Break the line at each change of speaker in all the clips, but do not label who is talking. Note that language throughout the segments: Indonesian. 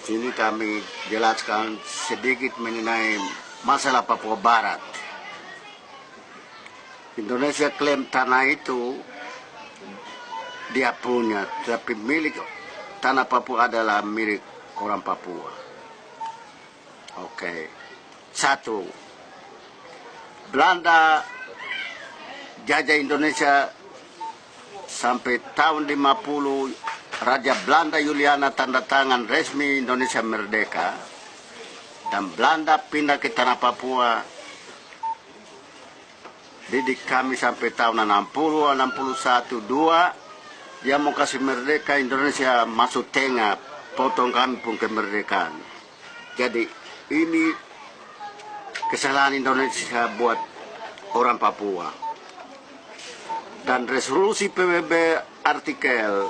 sini kami jelaskan sedikit mengenai masalah Papua Barat. Indonesia klaim tanah itu dia punya, tapi milik tanah Papua adalah milik orang Papua. Oke. Satu, Belanda jajah Indonesia sampai tahun 50, Raja Belanda Juliana tanda tangan resmi Indonesia merdeka, dan Belanda pindah ke tanah Papua. Didik kami sampai tahun 60, 61, 2, dia mau kasih merdeka, Indonesia masuk tengah, potong kami pun kemerdekaan. Jadi ini kesalahan Indonesia buat orang Papua. Dan resolusi PBB artikel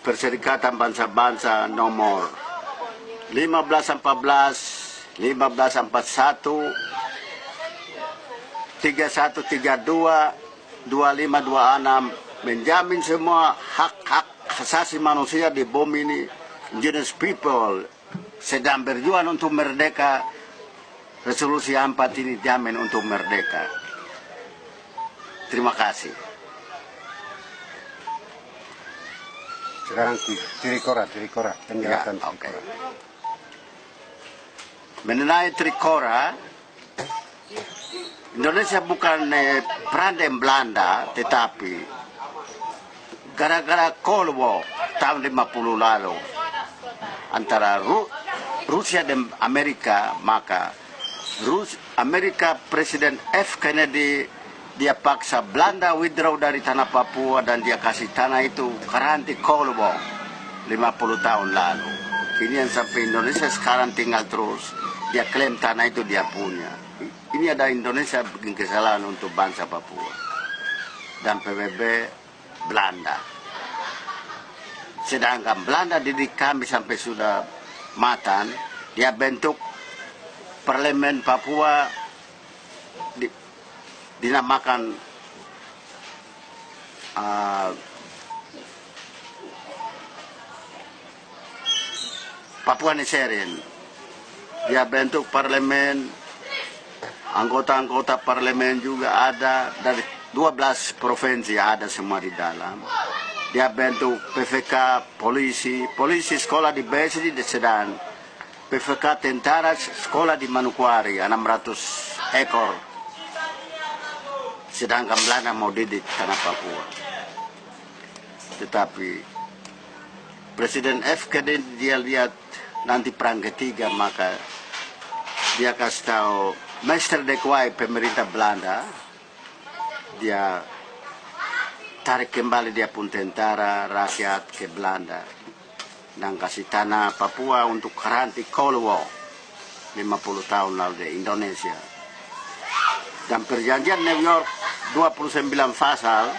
Perserikatan Bangsa-Bangsa nomor 1514, 1541, 3132, 2526 menjamin semua hak-hak asasi manusia di bumi ini. Indigenous people sedang berjuang untuk merdeka. Resolusi 4 ini jamin untuk merdeka. Terima kasih.
Sekarang Trikora penjelasan
Ya,
Trikora.
Mengenai Trikora, Indonesia bukan perandan Belanda, tetapi gara-gara Cold War tahun 50 lalu antara Rusia dan Amerika, maka Amerika Presiden F. Kennedy dia paksa Belanda withdraw dari tanah Papua dan dia kasih tanah itu karanti Cold War 50 tahun lalu. Ini yang sampai Indonesia sekarang tinggal terus. Dia klaim tanah itu dia punya. Ini ada Indonesia bikin kesalahan untuk bangsa Papua dan PBB Belanda. Sedangkan Belanda didik kami sampai sudah matang, dia bentuk parlemen Papua dinamakan Papua Niserian. Dia bentuk parlemen, anggota-anggota parlemen juga ada dari 12 provinsi ada semua di dalam. Dia bentuk PVK, polisi sekolah di Besi di Sedan, PVK tentara sekolah di Manokwari 600 ekor. Sedangkan Belanda mau didik tanah Papua. Tetapi Presiden F. Kennedy dia lihat nanti perang ketiga, maka dia kasih tahu Mr. de Kooij pemerintah Belanda, dia tarik kembali dia pun tentara rakyat ke Belanda dan kasih tanah Papua untuk karanti Cold War 50 tahun lalu di Indonesia. Dan perjanjian New York 29 pasal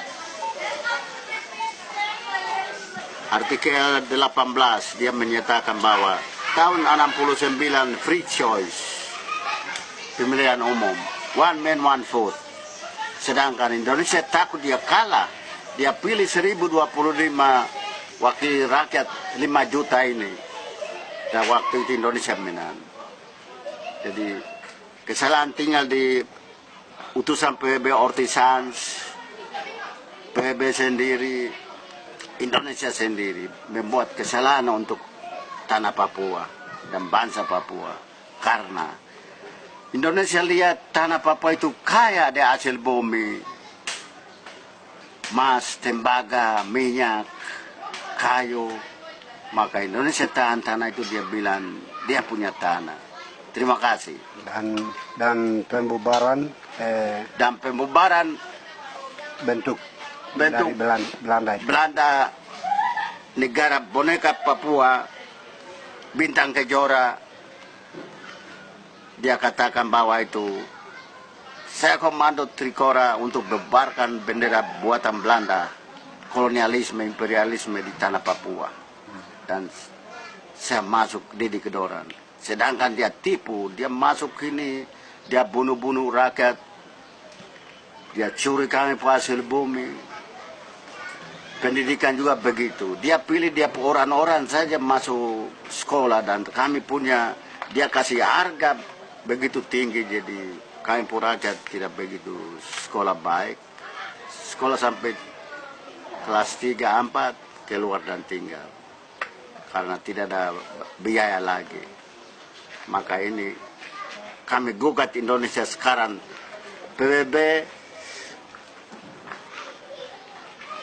artikel 18 dia menyatakan bahwa tahun 69 free choice, pemilihan umum, one man one vote. Sedangkan Indonesia takut dia kalah, dia pilih 1025 wakil rakyat 5 juta ini, dan waktu itu Indonesia menang. Jadi kesalahan tinggal di utusan PBB Ortisans, PBB sendiri, Indonesia sendiri membuat kesalahan untuk tanah Papua dan bangsa Papua. Karena Indonesia lihat tanah Papua itu kaya di hasil bumi, emas, tembaga, minyak, kayu. Maka Indonesia tahan tanah itu, dia bilang dia punya tanah. Terima kasih.
Dan pembubaran bentuk dari Belanda
negara boneka Papua Bintang Kejora, dia katakan bahwa itu saya komando Trikora untuk bebarkan bendera buatan Belanda, kolonialisme, imperialisme di tanah Papua, dan saya masuk di Kedoran. Sedangkan dia tipu, dia masuk ini, dia bunuh-bunuh rakyat, dia curi kami hasil bumi. pendidikan juga begitu. Dia pilih dia orang-orang saja masuk sekolah dan kami punya dia kasih harga begitu tinggi, jadi kami pun rakyat tidak begitu sekolah baik. Sekolah sampai kelas 3, 4 keluar dan tinggal karena tidak ada biaya lagi. Maka ini kami gugat Indonesia sekarang, PBB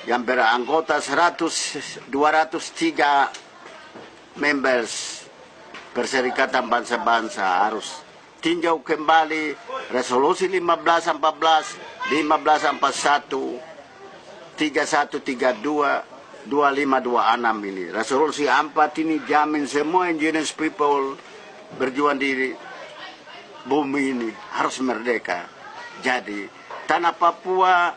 yang beranggota 203 members Perserikatan Bangsa-Bangsa harus tinjau kembali resolusi 1514, 1541, 3132, 2526 ini. Resolusi 4 ini jamin semua indigenous people berjuang di bumi ini harus merdeka. Jadi tanah Papua,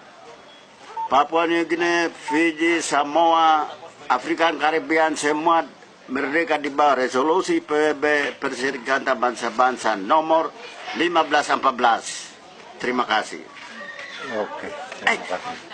Papua New Guinea, Fiji, Samoa, Afrika Karibian semua merdeka di bawah resolusi PBB Perserikatan Bangsa-Bangsa nomor 1514. Terima kasih.
Oke, terima kasih.